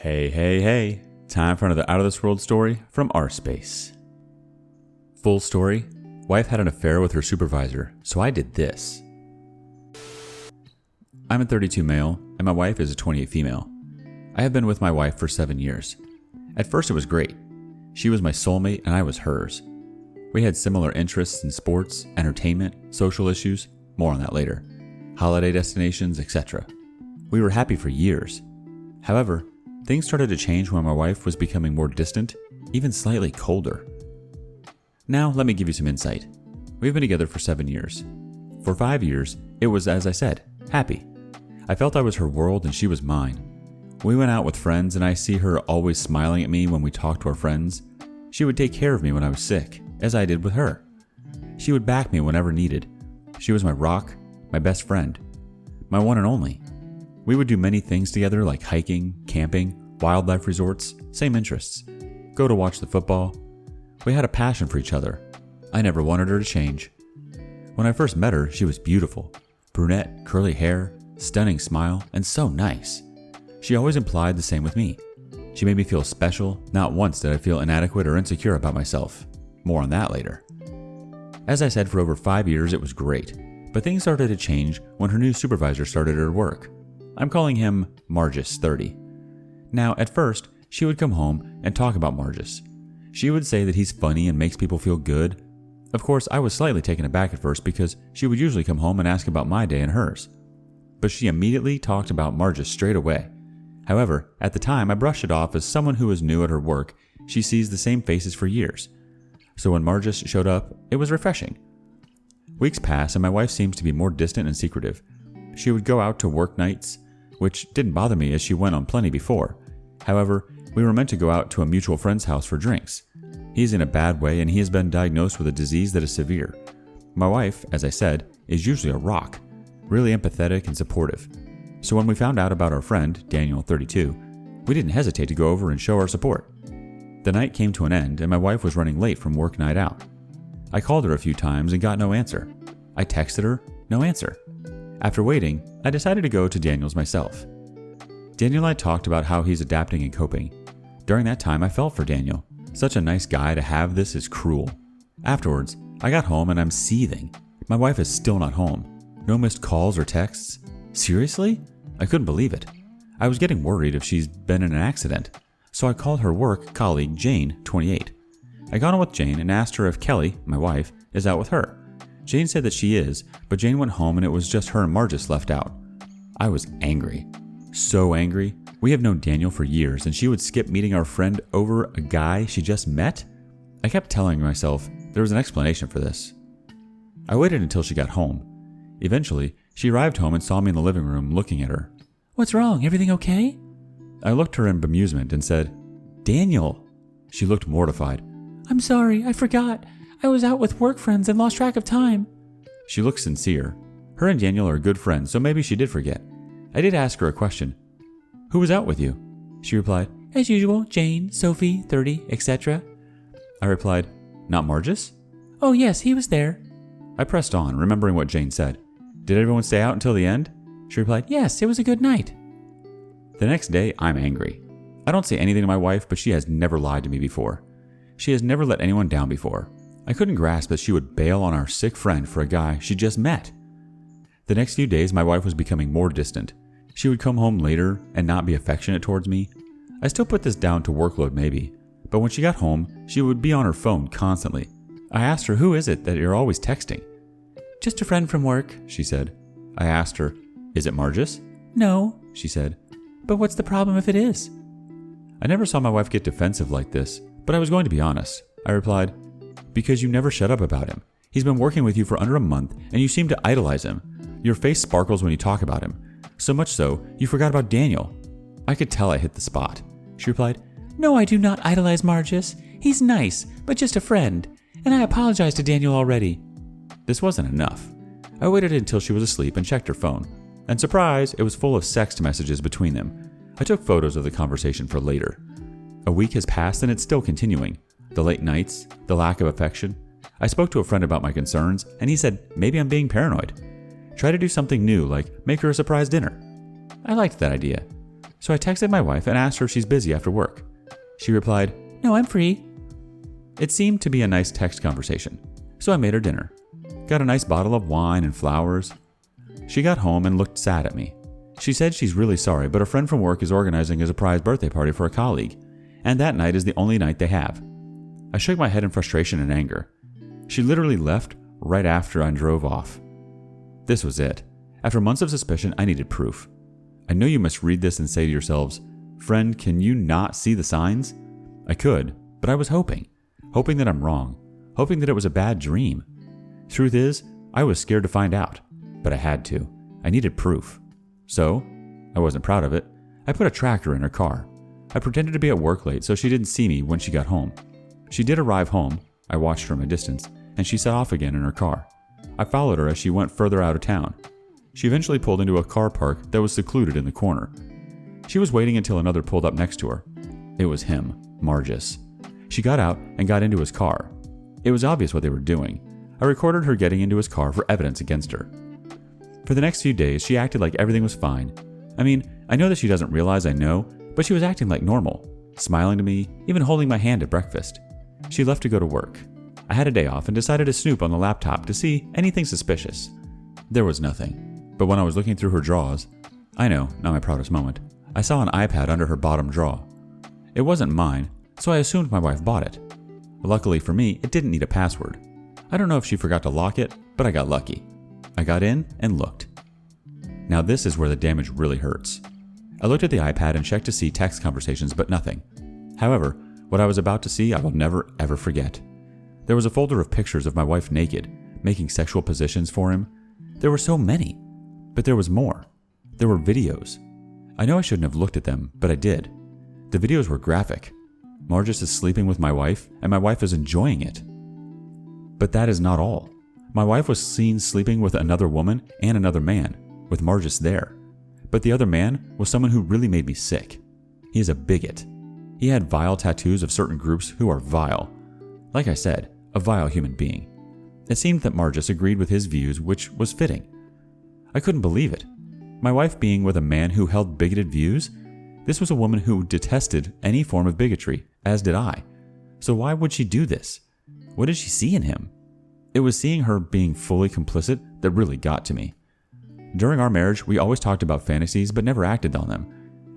Hey, hey, hey. Time for another Out of This World story from rSpace. Full story. Wife had an affair with her supervisor, so I did this. I'm a 32 male, and my wife is a 28 female. I have been with my wife for 7 years. At first it was great. She was my soulmate and I was hers. We had similar interests in sports, entertainment, social issues, more on that later, holiday destinations, etc. We were happy for years. However, things started to change when my wife was becoming more distant, even slightly colder. Now, let me give you some insight. We've been together for 7 years. For 5 years, it was, as I said, happy. I felt I was her world and she was mine. We went out with friends and I see her always smiling at me when we talked to our friends. She would take care of me when I was sick, as I did with her. She would back me whenever needed. She was my rock, my best friend, my one and only. We would do many things together like hiking, camping, wildlife resorts, same interests, go to watch the football. We had a passion for each other. I never wanted her to change. When I first met her, she was beautiful. Brunette, curly hair, stunning smile, and so nice. She always implied the same with me. She made me feel special. Not once did I feel inadequate or insecure about myself. More on that later. As I said, for over 5 years it was great, but things started to change when her new supervisor started her work. I'm calling him Margus 30. Now, at first, she would come home and talk about Margus. She would say that he's funny and makes people feel good. Of course, I was slightly taken aback at first because she would usually come home and ask about my day and hers. But she immediately talked about Margus straight away. However, at the time, I brushed it off as someone who was new at her work. She sees the same faces for years. So when Margus showed up, it was refreshing. Weeks passed and my wife seems to be more distant and secretive. She would go out to work nights, which didn't bother me as she went on plenty before. However, we were meant to go out to a mutual friend's house for drinks. He's in a bad way and he has been diagnosed with a disease that is severe. My wife, as I said, is usually a rock, really empathetic and supportive. So when we found out about our friend, Daniel, 32, we didn't hesitate to go over and show our support. The night came to an end and my wife was running late from work night out. I called her a few times and got no answer. I texted her, no answer. After waiting, I decided to go to Daniel's myself. Daniel and I talked about how he's adapting and coping. During that time, I felt for Daniel. Such a nice guy to have this is cruel. Afterwards, I got home and I'm seething. My wife is still not home. No missed calls or texts. Seriously? I couldn't believe it. I was getting worried if she's been in an accident. So I called her work colleague Jane, 28. I got on with Jane and asked her if Kelly, my wife, is out with her. Jane said that she is, but Jane went home and it was just her and Margus left out. I was angry. So angry. We have known Daniel for years and she would skip meeting our friend over a guy she just met? I kept telling myself there was an explanation for this. I waited until she got home. Eventually, she arrived home and saw me in the living room looking at her. "What's wrong? Everything okay?" I looked at her in bemusement and said, "Daniel." She looked mortified. "I'm sorry, I forgot. I was out with work friends and lost track of time." She looked sincere. Her and Daniel are good friends, so maybe she did forget. I did ask her a question. "Who was out with you?" She replied, "As usual, Jane, Sophie, 30, etc." I replied, "Not Margus?" "Oh yes, he was there." I pressed on, remembering what Jane said. "Did everyone stay out until the end?" She replied, "Yes, it was a good night." The next day, I'm angry. I don't say anything to my wife, but she has never lied to me before. She has never let anyone down before. I couldn't grasp that she would bail on our sick friend for a guy she just met. The next few days, my wife was becoming more distant. She would come home later and not be affectionate towards me. I still put this down to workload maybe, but when she got home, she would be on her phone constantly. I asked her, "Who is it that you're always texting?" "Just a friend from work," she said. I asked her, "Is it Margus?" "No," she said. "But what's the problem if it is?" I never saw my wife get defensive like this, but I was going to be honest. I replied, "Because you never shut up about him. He's been working with you for under a month, and you seem to idolize him. Your face sparkles when you talk about him. So much so, you forgot about Daniel." I could tell I hit the spot. She replied, "No, I do not idolize Margus. He's nice, but just a friend. And I apologized to Daniel already." This wasn't enough. I waited until she was asleep and checked her phone. And surprise, it was full of sext messages between them. I took photos of the conversation for later. A week has passed and it's still continuing. The late nights, the lack of affection. I spoke to a friend about my concerns, and he said maybe I'm being paranoid. Try to do something new, like make her a surprise dinner. I liked that idea. So I texted my wife and asked her if she's busy after work. She replied, "No, I'm free." It seemed to be a nice text conversation, so I made her dinner. Got a nice bottle of wine and flowers. She got home and looked sad at me. She said she's really sorry, but a friend from work is organizing a surprise birthday party for a colleague, and that night is the only night they have. I shook my head in frustration and anger. She literally left right after I drove off. This was it. After months of suspicion, I needed proof. I know you must read this and say to yourselves, "Friend, can you not see the signs?" I could, but I was hoping that I'm wrong, hoping that it was a bad dream. Truth is, I was scared to find out, but I had to. I needed proof. So, I wasn't proud of it. I put a tracker in her car. I pretended to be at work late so she didn't see me when she got home. She did arrive home. I watched her from a distance, and she set off again in her car. I followed her as she went further out of town. She eventually pulled into a car park that was secluded in the corner. She was waiting until another pulled up next to her. It was him, Margus. She got out and got into his car. It was obvious what they were doing. I recorded her getting into his car for evidence against her. For the next few days, she acted like everything was fine. I mean, I know that she doesn't realize I know, but she was acting like normal, smiling to me, even holding my hand at breakfast. She left to go to work. I had a day off and decided to snoop on the laptop to see anything suspicious. There was nothing. But when I was looking through her drawers, I know, not my proudest moment, I saw an iPad under her bottom drawer. It wasn't mine, so I assumed my wife bought it. Luckily for me, it didn't need a password. I don't know if she forgot to lock it, but I got lucky. I got in and looked. Now this is where the damage really hurts. I looked at the iPad and checked to see text conversations, but nothing. However, what I was about to see I will never ever forget. There was a folder of pictures of my wife naked, making sexual positions for him. There were so many, but there was more. There were videos. I know I shouldn't have looked at them, but I did. The videos were graphic. Margus is sleeping with my wife, and my wife is enjoying it. But that is not all. My wife was seen sleeping with another woman and another man, with Margus there. But the other man was someone who really made me sick. He is a bigot. He had vile tattoos of certain groups who are vile. Like I said, a vile human being. It seemed that Margus agreed with his views, which was fitting. I couldn't believe it. My wife being with a man who held bigoted views? This was a woman who detested any form of bigotry, as did I. So why would she do this? What did she see in him? It was seeing her being fully complicit that really got to me. During our marriage, we always talked about fantasies but never acted on them.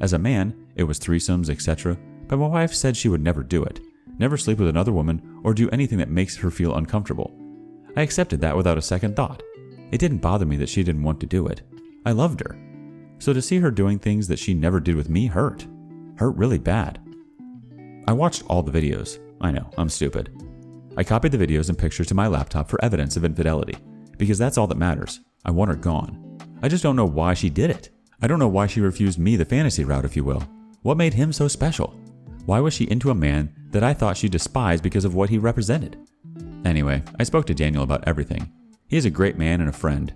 As a man, it was threesomes, etc., but my wife said she would never do it, never sleep with another woman or do anything that makes her feel uncomfortable. I accepted that without a second thought. It didn't bother me that she didn't want to do it. I loved her. So to see her doing things that she never did with me hurt really bad. I watched all the videos. I know, I'm stupid. I copied the videos and pictures to my laptop for evidence of infidelity, because that's all that matters. I want her gone. I just don't know why she did it. I don't know why she refused me the fantasy route, if you will. What made him so special? Why was she into a man that I thought she despised because of what he represented? Anyway, I spoke to Daniel about everything. He is a great man and a friend.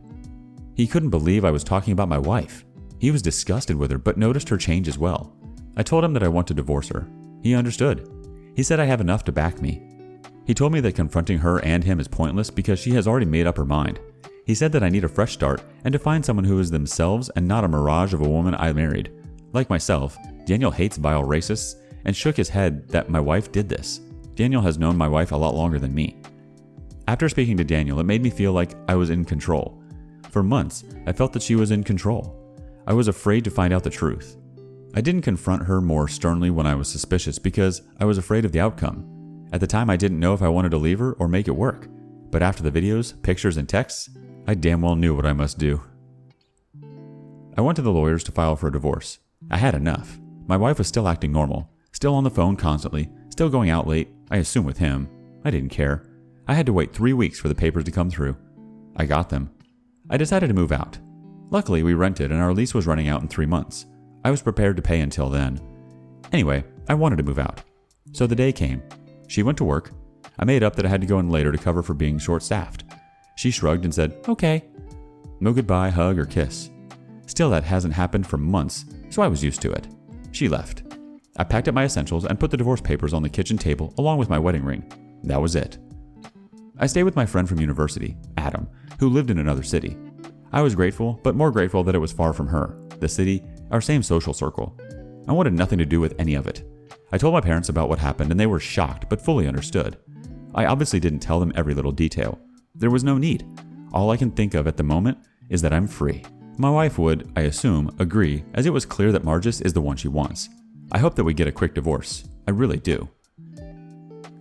He couldn't believe I was talking about my wife. He was disgusted with her, but noticed her change as well. I told him that I want to divorce her. He understood. He said I have enough to back me. He told me that confronting her and him is pointless because she has already made up her mind. He said that I need a fresh start and to find someone who is themselves and not a mirage of a woman I married. Like myself, Daniel hates vile racists and shook his head that my wife did this. Daniel has known my wife a lot longer than me. After speaking to Daniel, it made me feel like I was in control. For months, I felt that she was in control. I was afraid to find out the truth. I didn't confront her more sternly when I was suspicious because I was afraid of the outcome. At the time, I didn't know if I wanted to leave her or make it work. But after the videos, pictures, and texts, I damn well knew what I must do. I went to the lawyers to file for a divorce. I had enough. My wife was still acting normal, still on the phone constantly, still going out late, I assume with him. I didn't care. I had to wait 3 weeks for the papers to come through. I got them. I decided to move out. Luckily, we rented and our lease was running out in 3 months. I was prepared to pay until then. Anyway, I wanted to move out. So the day came. She went to work. I made up that I had to go in later to cover for being short-staffed. She shrugged and said, "Okay." No goodbye, hug, or kiss. Still, that hasn't happened for months, so I was used to it. She left. I packed up my essentials and put the divorce papers on the kitchen table along with my wedding ring. That was it. I stayed with my friend from university, Adam, who lived in another city. I was grateful, but more grateful that it was far from her, the city, our same social circle. I wanted nothing to do with any of it. I told my parents about what happened and they were shocked but fully understood. I obviously didn't tell them every little detail. There was no need. All I can think of at the moment is that I'm free. My wife would, I assume, agree, as it was clear that Margis is the one she wants. I hope that we get a quick divorce. I really do.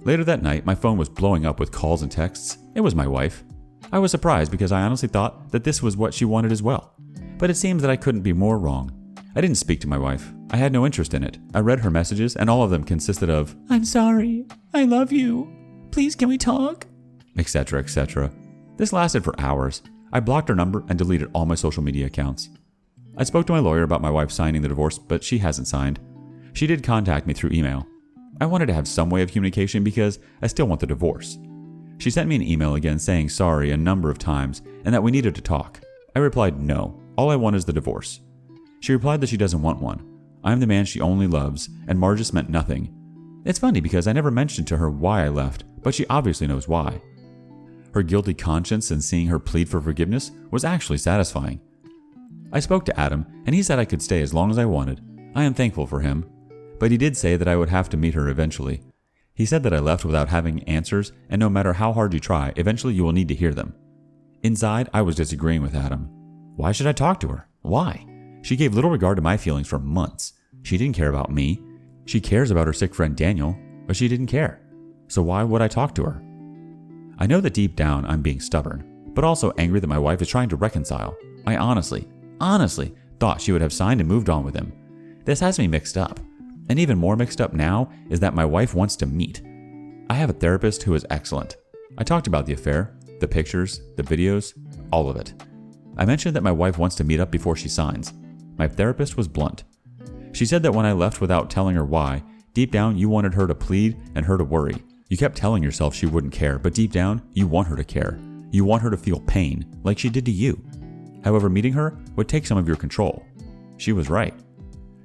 Later that night, my phone was blowing up with calls and texts. It was my wife. I was surprised because I honestly thought that this was what she wanted as well. But it seems that I couldn't be more wrong. I didn't speak to my wife. I had no interest in it. I read her messages and all of them consisted of, "I'm sorry. I love you. Please can we talk?" etc., etc. This lasted for hours. I blocked her number and deleted all my social media accounts. I spoke to my lawyer about my wife signing the divorce, but she hasn't signed. She did contact me through email. I wanted to have some way of communication because I still want the divorce. She sent me an email again saying sorry a number of times and that we needed to talk. I replied no, all I want is the divorce. She replied that she doesn't want one. I'm the man she only loves, and Margis meant nothing. It's funny because I never mentioned to her why I left, but she obviously knows why. Her guilty conscience and seeing her plead for forgiveness was actually satisfying. I spoke to Adam, and he said I could stay as long as I wanted. I am thankful for him. But he did say that I would have to meet her eventually. He said that I left without having answers, and no matter how hard you try, eventually you will need to hear them. Inside, I was disagreeing with Adam. Why should I talk to her? Why? She gave little regard to my feelings for months. She didn't care about me. She cares about her sick friend Daniel, but she didn't care. So why would I talk to her? I know that deep down I'm being stubborn, but also angry that my wife is trying to reconcile. I honestly thought she would have signed and moved on with him. This has me mixed up. And even more mixed up now is that my wife wants to meet. I have a therapist who is excellent. I talked about the affair, the pictures, the videos, all of it. I mentioned that my wife wants to meet up before she signs. My therapist was blunt. She said that when I left without telling her why, deep down you wanted her to plead and her to worry. You kept telling yourself she wouldn't care, but deep down you want her to care. You want her to feel pain, like she did to you. However, meeting her would take some of your control. She was right.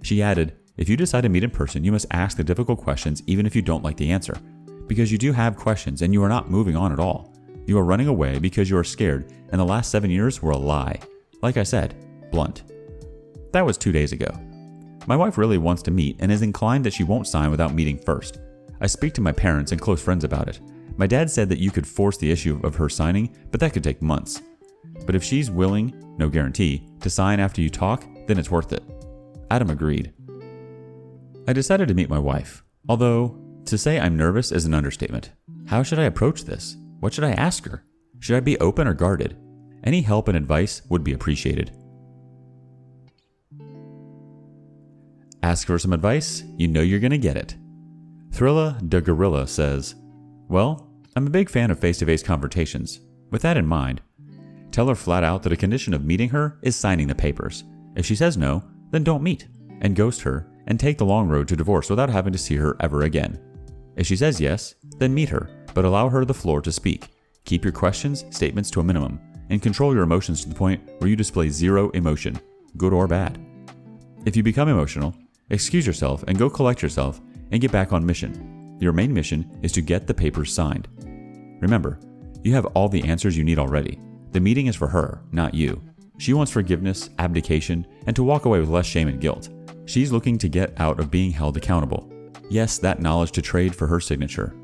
She added, if you decide to meet in person, you must ask the difficult questions even if you don't like the answer. Because you do have questions and you are not moving on at all. You are running away because you are scared and the last 7 years were a lie. Like I said, blunt. That was 2 days ago. My wife really wants to meet and is inclined that she won't sign without meeting first. I speak to my parents and close friends about it. My dad said that you could force the issue of her signing, but that could take months. But if she's willing, no guarantee, to sign after you talk, then it's worth it. Adam agreed. I decided to meet my wife, although to say I'm nervous is an understatement. How should I approach this? What should I ask her? Should I be open or guarded? Any help and advice would be appreciated. Ask for some advice, you know you're going to get it. Thrilla the Gorilla says, well, I'm a big fan of face-to-face confrontations. With that in mind, tell her flat out that a condition of meeting her is signing the papers. If she says no, then don't meet, and ghost her, and take the long road to divorce without having to see her ever again. If she says yes, then meet her, but allow her the floor to speak. Keep your questions, statements to a minimum, and control your emotions to the point where you display zero emotion, good or bad. If you become emotional, excuse yourself and go collect yourself and get back on mission. Your main mission is to get the papers signed. Remember, you have all the answers you need already. The meeting is for her, not you. She wants forgiveness, abdication, and to walk away with less shame and guilt. She's looking to get out of being held accountable. Yes, that knowledge to trade for her signature.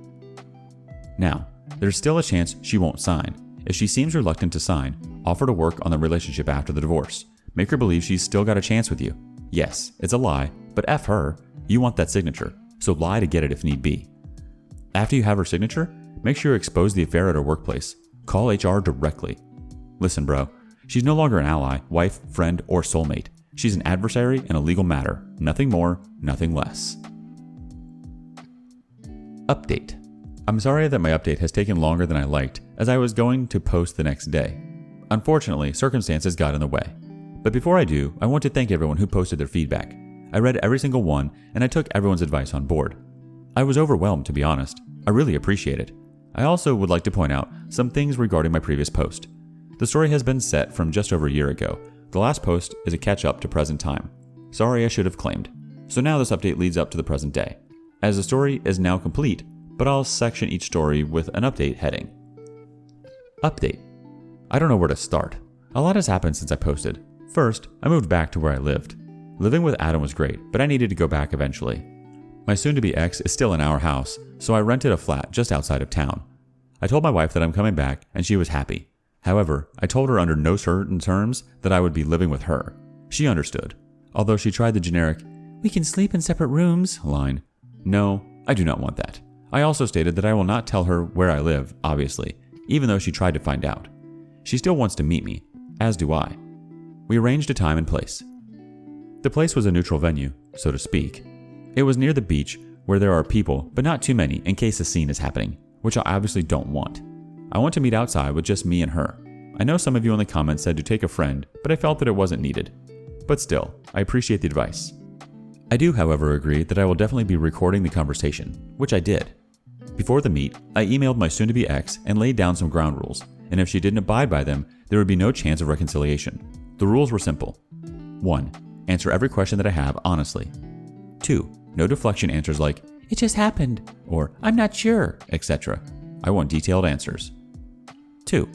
Now, there's still a chance she won't sign. If she seems reluctant to sign, offer to work on the relationship after the divorce. Make her believe she's still got a chance with you. Yes, it's a lie, but F her, you want that signature, so lie to get it if need be. After you have her signature, make sure you expose the affair at her workplace. Call HR directly. Listen, bro, she's no longer an ally, wife, friend, or soulmate. She's an adversary in a legal matter. Nothing more, nothing less. Update. I'm sorry that my update has taken longer than I liked, as I was going to post the next day. Unfortunately, circumstances got in the way. But before I do, I want to thank everyone who posted their feedback. I read every single one, and I took everyone's advice on board. I was overwhelmed, to be honest. I really appreciate it. I also would like to point out some things regarding my previous post. The story has been set from just over a year ago. The last post is a catch-up to present time. Sorry, I should have claimed. So now this update leads up to the present day. As the story is now complete, but I'll section each story with an update heading. Update. I don't know where to start. A lot has happened since I posted. First, I moved back to where I lived. Living with Adam was great, but I needed to go back eventually. My soon-to-be ex is still in our house, so I rented a flat just outside of town. I told my wife that I'm coming back, and she was happy. However, I told her under no certain terms that I would be living with her. She understood, although she tried the generic, "We can sleep in separate rooms" line. No, I do not want that. I also stated that I will not tell her where I live, obviously, even though she tried to find out. She still wants to meet me, as do I. We arranged a time and place. The place was a neutral venue, so to speak. It was near the beach where there are people, but not too many in case a scene is happening, which I obviously don't want. I want to meet outside with just me and her. I know some of you in the comments said to take a friend, but I felt that it wasn't needed. But still, I appreciate the advice. I do, however, agree that I will definitely be recording the conversation, which I did. Before the meet, I emailed my soon-to-be ex and laid down some ground rules, and if she didn't abide by them, there would be no chance of reconciliation. The rules were simple. 1. Answer every question that I have honestly. 2. No deflection answers like, "It just happened," or "I'm not sure," etc. I want detailed answers. 2.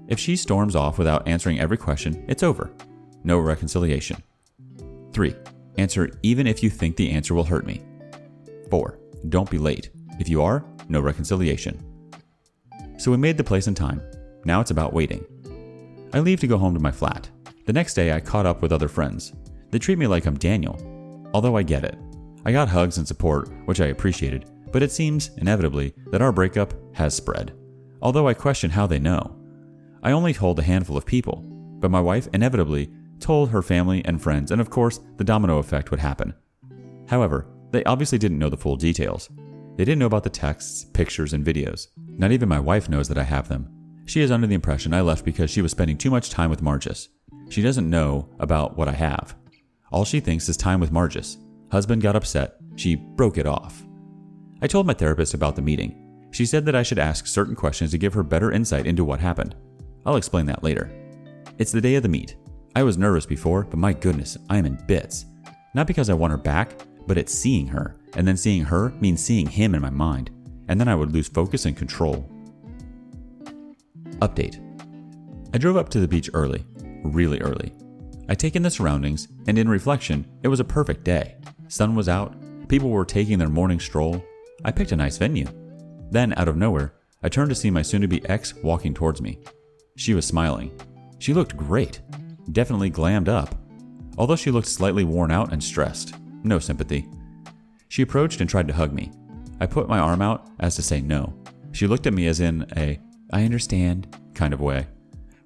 If she storms off without answering every question, it's over. No reconciliation. 3. Answer even if you think the answer will hurt me. 4. Don't be late. If you are, no reconciliation. So we made the place and time. Now it's about waiting. I leave to go home to my flat. The next day I caught up with other friends. They treat me like I'm Daniel, although I get it. I got hugs and support, which I appreciated, but it seems, inevitably, that our breakup has spread. Although I question how they know. I only told a handful of people, but my wife inevitably told her family and friends, and of course, the domino effect would happen. However, they obviously didn't know the full details. They didn't know about the texts, pictures, and videos. Not even my wife knows that I have them. She is under the impression I left because she was spending too much time with Margis. She doesn't know about what I have. All she thinks is time with Margis. Husband got upset. She broke it off. I told my therapist about the meeting. She said that I should ask certain questions to give her better insight into what happened. I'll explain that later. It's the day of the meet. I was nervous before, but my goodness, I am in bits. Not because I want her back, but it's seeing her, and then seeing her means seeing him in my mind, and then I would lose focus and control. Update. I drove up to the beach early, really early. I take in the surroundings, and in reflection, it was a perfect day. Sun was out, people were taking their morning stroll. I picked a nice venue. Then, out of nowhere, I turned to see my soon-to-be ex walking towards me. She was smiling. She looked great, definitely glammed up, although she looked slightly worn out and stressed. No sympathy. She approached and tried to hug me. I put my arm out as to say no. She looked at me as in a, "I understand" kind of way.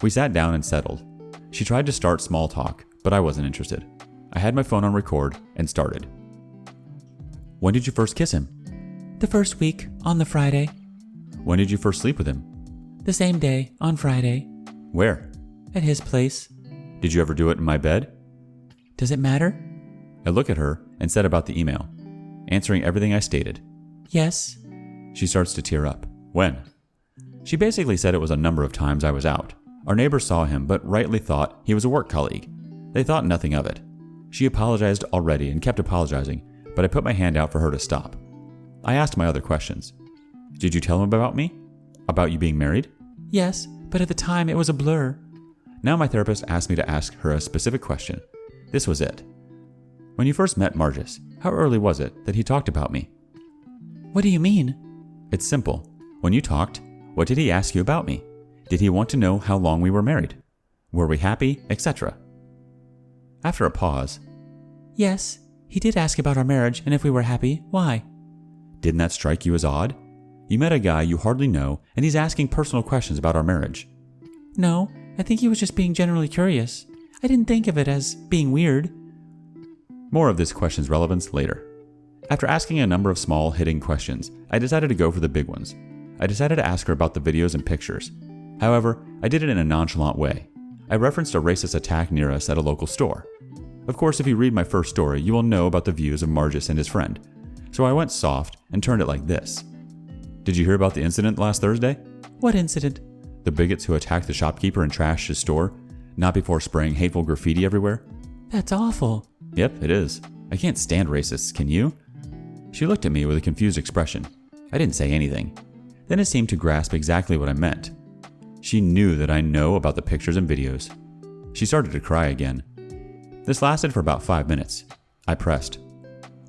We sat down and settled. She tried to start small talk, but I wasn't interested. I had my phone on record and started. "When did you first kiss him?" "The first week, on the Friday." "When did you first sleep with him?" "The same day, on Friday." "Where?" "At his place." "Did you ever do it in my bed?" "Does it matter?" I look at her and said about the email, answering everything I stated. "Yes." She starts to tear up. "When?" She basically said it was a number of times I was out. Our neighbors saw him, but rightly thought he was a work colleague. They thought nothing of it. She apologized already and kept apologizing, but I put my hand out for her to stop. I asked my other questions. "Did you tell him about me? About you being married?" "Yes, but at the time it was a blur." Now my therapist asked me to ask her a specific question. This was it. "When you first met Margis, how early was it that he talked about me?" "What do you mean?" "It's simple. When you talked, what did he ask you about me? Did he want to know how long we were married? Were we happy, etc.?" After a pause, "Yes, he did ask about our marriage and if we were happy. Why?" "Didn't that strike you as odd? You met a guy you hardly know and he's asking personal questions about our marriage." "No, I think he was just being generally curious. I didn't think of it as being weird." More of this question's relevance later. After asking a number of small, hitting questions, I decided to go for the big ones. I decided to ask her about the videos and pictures. However, I did it in a nonchalant way. I referenced a racist attack near us at a local store. Of course, if you read my first story, you will know about the views of Margis and his friend. So I went soft and turned it like this. "Did you hear about the incident last Thursday?" "What incident?" "The bigots who attacked the shopkeeper and trashed his store, not before spraying hateful graffiti everywhere." "That's awful." "Yep, it is. I can't stand racists, can you?" She looked at me with a confused expression. I didn't say anything. Then it seemed to grasp exactly what I meant. She knew that I know about the pictures and videos. She started to cry again. This lasted for about 5 minutes. I pressed,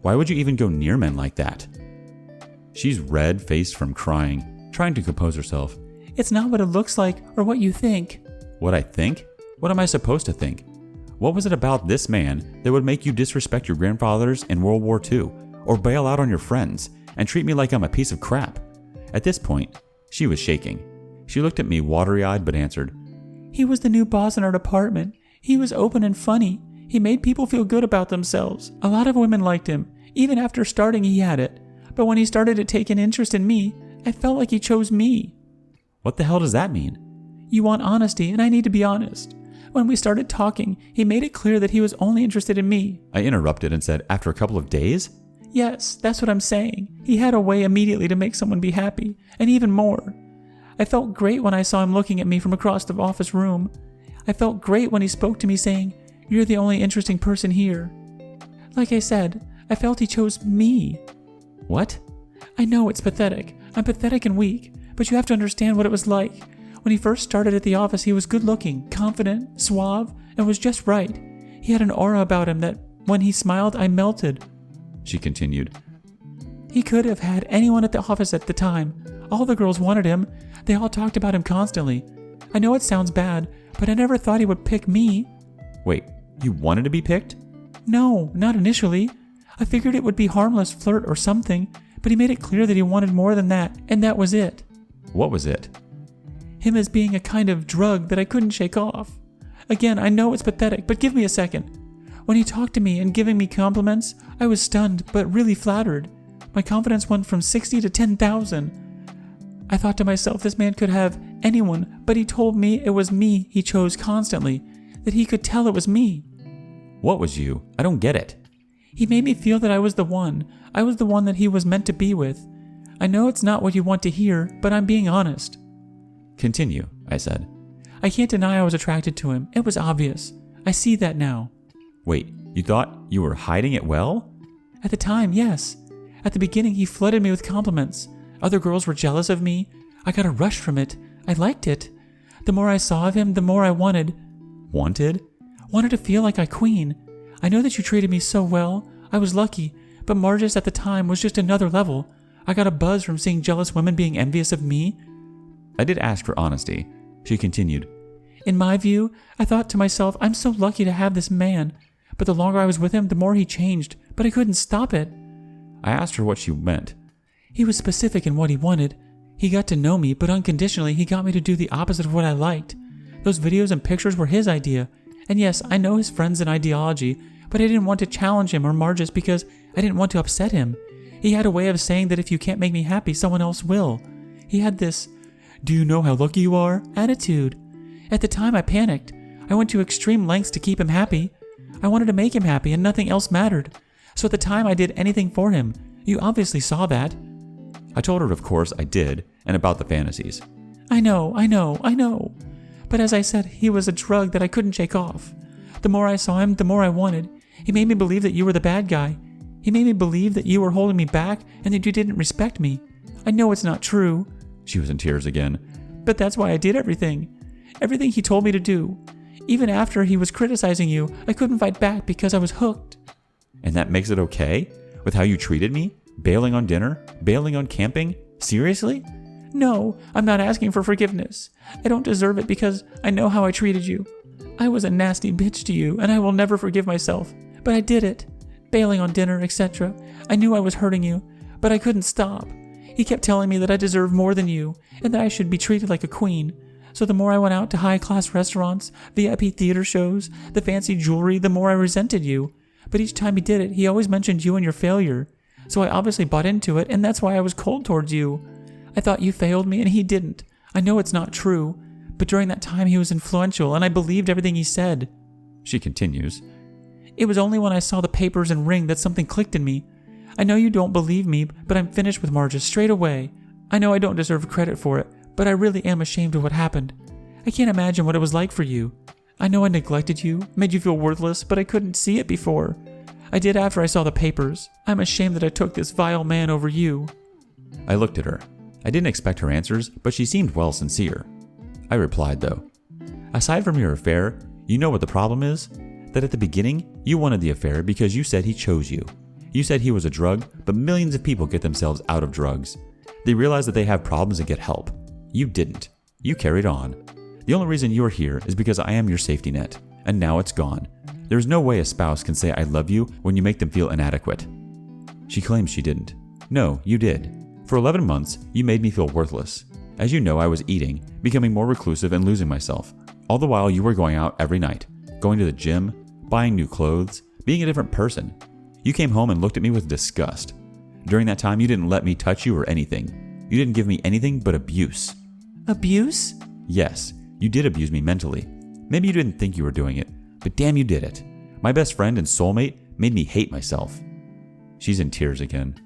"Why would you even go near men like that?" She's red-faced from crying, trying to compose herself. "It's not what it looks like or what you think." What I think? What am I supposed to think? What was it about this man that would make you disrespect your grandfathers in World War II, or bail out on your friends, and treat me like I'm a piece of crap? At this point, she was shaking. She looked at me watery-eyed but answered, "He was the new boss in our department. He was open and funny. He made people feel good about themselves. A lot of women liked him. Even after starting, he had it. But when he started to take an interest in me, I felt like he chose me." What the hell does that mean? "You want honesty, and I need to be honest. When we started talking, he made it clear that he was only interested in me." I interrupted and said, "After a couple of days?" "Yes, that's what I'm saying. He had a way immediately to make someone be happy, and even more. I felt great when I saw him looking at me from across the office room. I felt great when he spoke to me saying, 'You're the only interesting person here.' Like I said, I felt he chose me." What? "I know it's pathetic. I'm pathetic and weak, but you have to understand what it was like. When he first started at the office, he was good-looking, confident, suave, and was just right. He had an aura about him that, when he smiled, I melted." She continued, "He could have had anyone at the office at the time. All the girls wanted him. They all talked about him constantly. I know it sounds bad, but I never thought he would pick me." "Wait, you wanted to be picked?" "No, not initially. I figured it would be harmless flirt or something, but he made it clear that he wanted more than that, and that was it." "What was it?" "Him as being a kind of drug that I couldn't shake off. Again, I know it's pathetic, but give me a second. When he talked to me and giving me compliments, I was stunned, but really flattered. My confidence went from 60 to 10,000. I thought to myself this man could have anyone, but he told me it was me he chose constantly, that he could tell it was me." "What was you? I don't get it." "He made me feel that I was the one. I was the one that he was meant to be with. I know it's not what you want to hear, but I'm being honest." "Continue," I said. "I can't deny I was attracted to him. It was obvious. I see that now." "Wait, you thought you were hiding it well?" "At the time, yes. At the beginning, he flooded me with compliments. Other girls were jealous of me. I got a rush from it. I liked it. The more I saw of him, the more I wanted." "Wanted?" "Wanted to feel like a queen. I know that you treated me so well. I was lucky, but Margis at the time was just another level. I got a buzz from seeing jealous women being envious of me." I did ask for honesty. She continued, "In my view, I thought to myself, I'm so lucky to have this man. But the longer I was with him, the more he changed, but I couldn't stop it." I asked her what she meant. "He was specific in what he wanted. He got to know me, but unconditionally he got me to do the opposite of what I liked. Those videos and pictures were his idea. And yes, I know his friends and ideology, but I didn't want to challenge him or Margis because I didn't want to upset him. He had a way of saying that if you can't make me happy, someone else will. He had this, 'Do you know how lucky you are?' attitude. At the time, I panicked. I went to extreme lengths to keep him happy. I wanted to make him happy and nothing else mattered. So at the time, I did anything for him. You obviously saw that." I told her, of course, I did, and about the fantasies. I know. But as I said, he was a drug that I couldn't shake off. The more I saw him, the more I wanted. He made me believe that you were the bad guy. He made me believe that you were holding me back and that you didn't respect me. I know it's not true." She was in tears again. "But that's why I did everything. Everything he told me to do. Even after he was criticizing you, I couldn't fight back because I was hooked." "And that makes it okay? With how you treated me? Bailing on dinner? Bailing on camping? Seriously?" "No, I'm not asking for forgiveness. I don't deserve it because I know how I treated you. I was a nasty bitch to you, and I will never forgive myself. But I did it. Bailing on dinner, etc. I knew I was hurting you, but I couldn't stop. He kept telling me that I deserve more than you, and that I should be treated like a queen. So the more I went out to high-class restaurants, VIP theater shows, the fancy jewelry, the more I resented you. But each time he did it, he always mentioned you and your failure. So I obviously bought into it, and that's why I was cold towards you. I thought you failed me, and he didn't. I know it's not true, but during that time he was influential, and I believed everything he said." She continues, "It was only when I saw the papers and ring that something clicked in me. I know you don't believe me, but I'm finished with Margis straight away. I know I don't deserve credit for it, but I really am ashamed of what happened. I can't imagine what it was like for you. I know I neglected you, made you feel worthless, but I couldn't see it before. I did after I saw the papers. I'm ashamed that I took this vile man over you." I looked at her. I didn't expect her answers, but she seemed well sincere. I replied, though, "Aside from your affair, you know what the problem is? that at the beginning, you wanted the affair because you said he chose you. You said he was a drug, but millions of people get themselves out of drugs. They realize that they have problems and get help. You didn't. You carried on. The only reason you are here is because I am your safety net, and now it's gone. There is no way a spouse can say I love you when you make them feel inadequate. She claims she didn't. No, you did. For 11 months, you made me feel worthless. As you know, I was eating, becoming more reclusive and losing myself. All the while you were going out every night, going to the gym, buying new clothes, being a different person. You came home and looked at me with disgust. During that time, you didn't let me touch you or anything. You didn't give me anything but abuse. Abuse? Yes, you did abuse me mentally. Maybe you didn't think you were doing it, but damn, you did it. My best friend and soulmate made me hate myself. She's in tears again.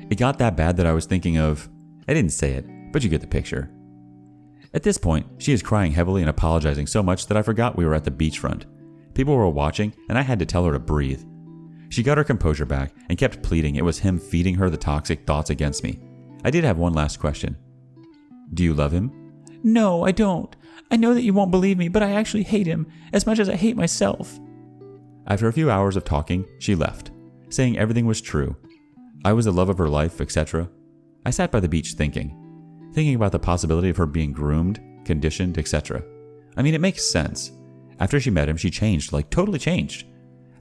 It got that bad that I was thinking of... I didn't say it, but you get the picture. At this point, she is crying heavily and apologizing so much that I forgot we were at the beachfront. People were watching, and I had to tell her to breathe. She got her composure back and kept pleading it was him feeding her the toxic thoughts against me. I did have one last question. Do you love him? No, I don't. I know that you won't believe me, but I actually hate him as much as I hate myself. After a few hours of talking, she left, saying everything was true. I was the love of her life, etc. I sat by the beach thinking about the possibility of her being groomed, conditioned, etc. I mean, it makes sense. After she met him, she changed, like totally changed.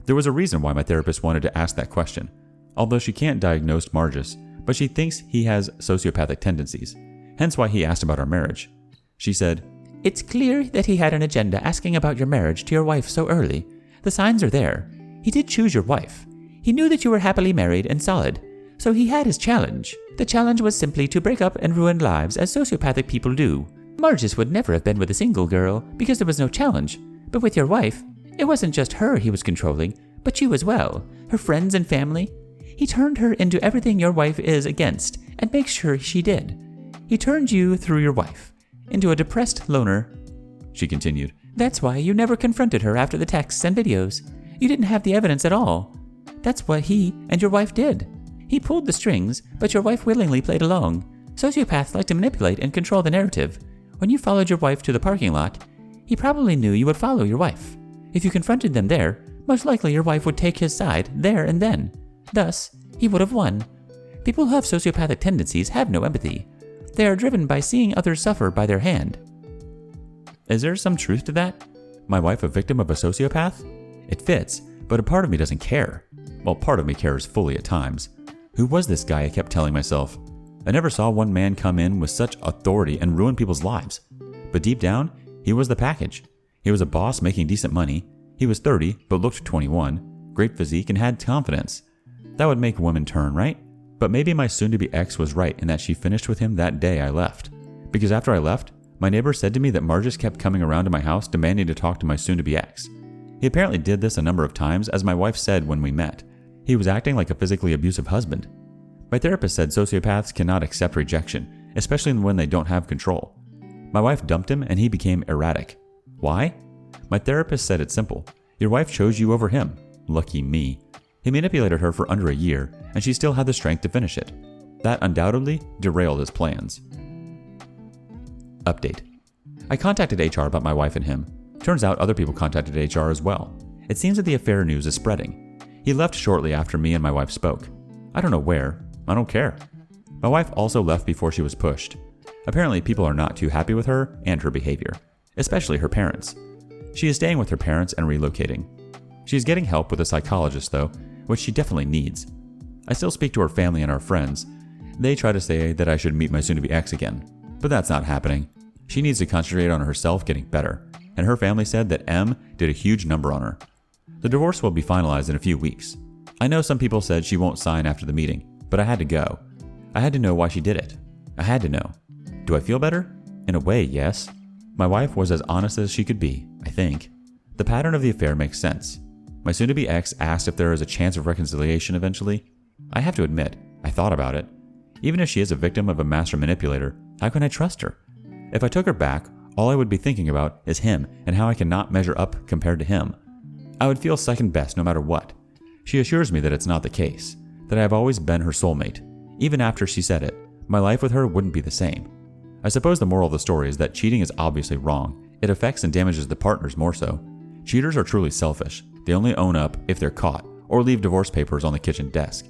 There was a reason why my therapist wanted to ask that question. Although she can't diagnose Margus, but she thinks he has sociopathic tendencies, hence why he asked about our marriage. She said, It's clear that he had an agenda asking about your marriage to your wife so early. The signs are there. He did choose your wife. He knew that you were happily married and solid, so he had his challenge. The challenge was simply to break up and ruin lives as sociopathic people do. Margus would never have been with a single girl because there was no challenge, but with your wife, it wasn't just her he was controlling, but you as well, her friends and family. He turned her into everything your wife is against and makes sure she did. He turned you through your wife into a depressed loner. She continued, That's why you never confronted her after the texts and videos. You didn't have the evidence at all. That's what he and your wife did. He pulled the strings, but your wife willingly played along. Sociopaths like to manipulate and control the narrative. When you followed your wife to the parking lot, he probably knew you would follow your wife. If you confronted them there, most likely your wife would take his side there and then. Thus, he would have won. People who have sociopathic tendencies have no empathy. They are driven by seeing others suffer by their hand. Is there some truth to that? My wife a victim of a sociopath? It fits, but a part of me doesn't care. Well, part of me cares fully at times. Who was this guy, I kept telling myself. I never saw one man come in with such authority and ruin people's lives. But deep down, he was the package. He was a boss making decent money. He was 30, but looked 21, great physique, and had confidence. That would make women turn, right? But maybe my soon-to-be ex was right in that she finished with him that day I left. Because after I left, my neighbor said to me that Margus kept coming around to my house demanding to talk to my soon-to-be ex. He apparently did this a number of times, as my wife said when we met. He was acting like a physically abusive husband. My therapist said sociopaths cannot accept rejection, especially when they don't have control. My wife dumped him and he became erratic. Why? My therapist said it's simple. Your wife chose you over him. Lucky me. He manipulated her for under a year, and she still had the strength to finish it. That undoubtedly derailed his plans. Update. I contacted HR about my wife and him. Turns out other people contacted HR as well. It seems that the affair news is spreading. He left shortly after me and my wife spoke. I don't know where. I don't care. My wife also left before she was pushed. Apparently people are not too happy with her and her behavior, especially her parents. She is staying with her parents and relocating. She is getting help with a psychologist though, which she definitely needs. I still speak to her family and our friends. They try to say that I should meet my soon-to-be ex again, but that's not happening. She needs to concentrate on herself getting better, and her family said that M did a huge number on her. The divorce will be finalized in a few weeks. I know some people said she won't sign after the meeting, but I had to go. I had to know why she did it. I had to know. Do I feel better? In a way, yes. My wife was as honest as she could be, I think. The pattern of the affair makes sense. My soon-to-be ex asked if there is a chance of reconciliation eventually. I have to admit, I thought about it. Even if she is a victim of a master manipulator, how can I trust her? If I took her back, all I would be thinking about is him and how I cannot measure up compared to him. I would feel second best no matter what. She assures me that it's not the case, that I have always been her soulmate. Even after she said it, my life with her wouldn't be the same. I suppose the moral of the story is that cheating is obviously wrong. It affects and damages the partners more so. Cheaters are truly selfish. They only own up if they're caught, or leave divorce papers on the kitchen desk.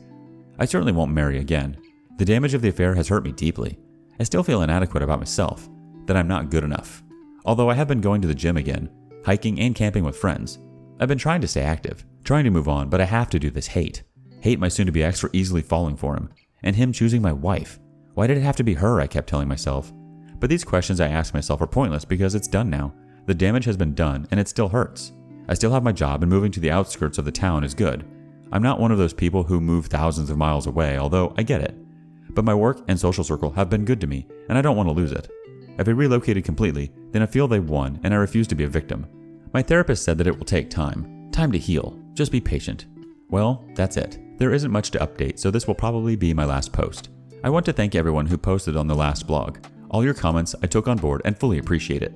I certainly won't marry again. The damage of the affair has hurt me deeply. I still feel inadequate about myself, that I'm not good enough. Although I have been going to the gym again, hiking and camping with friends. I've been trying to stay active, trying to move on, but I have to do this hate. Hate my soon-to-be ex for easily falling for him, and him choosing my wife. Why did it have to be her, I kept telling myself. But these questions I ask myself are pointless because it's done now. The damage has been done, and it still hurts. I still have my job, and moving to the outskirts of the town is good. I'm not one of those people who move thousands of miles away, although I get it. But my work and social circle have been good to me, and I don't want to lose it. If I relocated completely, then I feel they won, and I refuse to be a victim. My therapist said that it will take time. Time to heal. Just be patient. Well, that's it. There isn't much to update, so this will probably be my last post. I want to thank everyone who posted on the last blog. All your comments I took on board and fully appreciate it.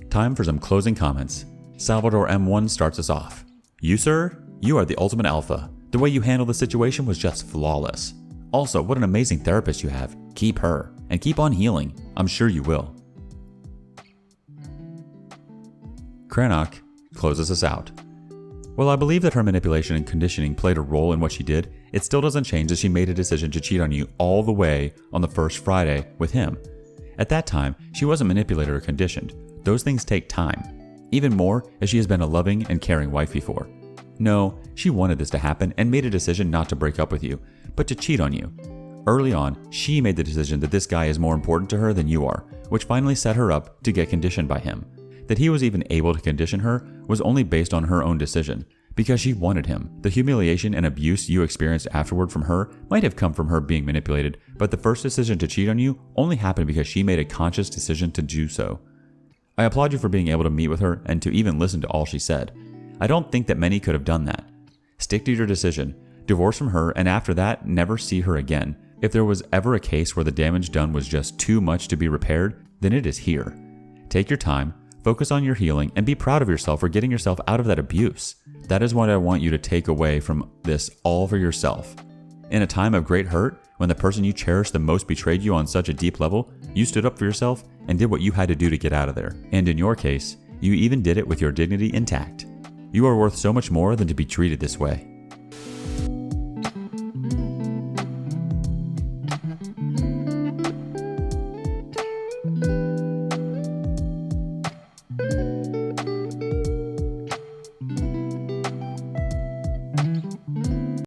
Time for some closing comments. Salvador M1 starts us off. You, sir? You are the ultimate alpha. The way you handled the situation was just flawless. Also, what an amazing therapist you have. Keep her, and keep on healing. I'm sure you will. Cranach closes us out. While I believe that her manipulation and conditioning played a role in what she did, it still doesn't change that she made a decision to cheat on you all the way on the first Friday with him. At that time, she wasn't manipulated or conditioned. Those things take time. Even more if she has been a loving and caring wife before. No, she wanted this to happen and made a decision not to break up with you, but to cheat on you. Early on, she made the decision that this guy is more important to her than you are, which finally set her up to get conditioned by him. That he was even able to condition her was only based on her own decision, because she wanted him. The humiliation and abuse you experienced afterward from her might have come from her being manipulated, but the first decision to cheat on you only happened because she made a conscious decision to do so. I applaud you for being able to meet with her and to even listen to all she said. I don't think that many could have done that. Stick to your decision, divorce from her, and after that, never see her again. If there was ever a case where the damage done was just too much to be repaired, then it is here. Take your time, focus on your healing, and be proud of yourself for getting yourself out of that abuse. That is what I want you to take away from this all for yourself. In a time of great hurt, when the person you cherish the most betrayed you on such a deep level, you stood up for yourself and did what you had to do to get out of there. And in your case, you even did it with your dignity intact. You are worth so much more than to be treated this way.